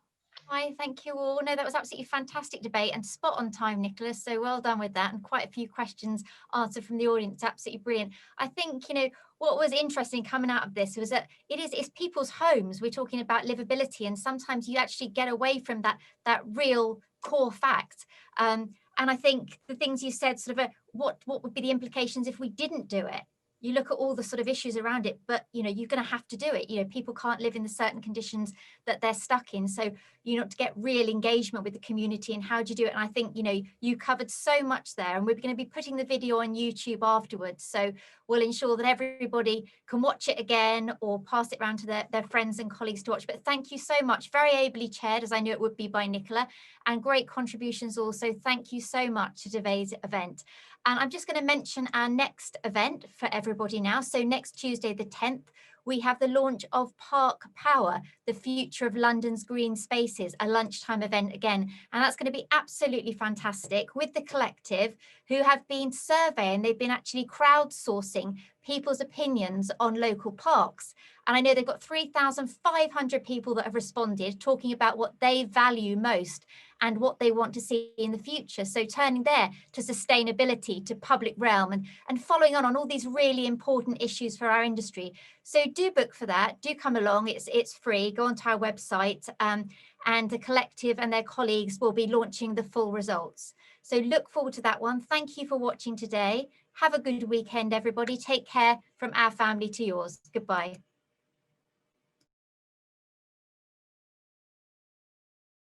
Hi, thank you all. No, that was absolutely fantastic debate and spot on time, Nicholas. So well done with that, and quite a few questions answered from the audience. Absolutely brilliant. I think, you know, what was interesting coming out of this was that it's people's homes. We're talking about livability, and sometimes you actually get away from that real core fact. And I think the things you said, sort of, what would be the implications if we didn't do it? You look at all the sort of issues around it, but you know, you're going to have to do it. You know, people can't live in the certain conditions that they're stuck in. So you know, to get real engagement with the community, and how do you do it? And I think, you know, you covered so much there, and we're going to be putting the video on YouTube afterwards. So we'll ensure that everybody can watch it again or pass it around to their friends and colleagues to watch. But thank you so much, very ably chaired, as I knew it would be by Nicola, and great contributions also. Thank you so much to today's event. And I'm just going to mention our next event for everybody now. So next Tuesday, the 10th, we have the launch of Park Power, the future of London's green spaces, a lunchtime event again. And that's going to be absolutely fantastic with the collective, who have been surveying, they've been actually crowdsourcing people's opinions on local parks. And I know they've got 3,500 people that have responded, talking about what they value most and what they want to see in the future. So turning there to sustainability, to public realm, and following on all these really important issues for our industry. So do book for that, do come along, it's free, go onto our website, and the collective and their colleagues will be launching the full results. So look forward to that one. Thank you for watching today. Have a good weekend, everybody. Take care from our family to yours. Goodbye.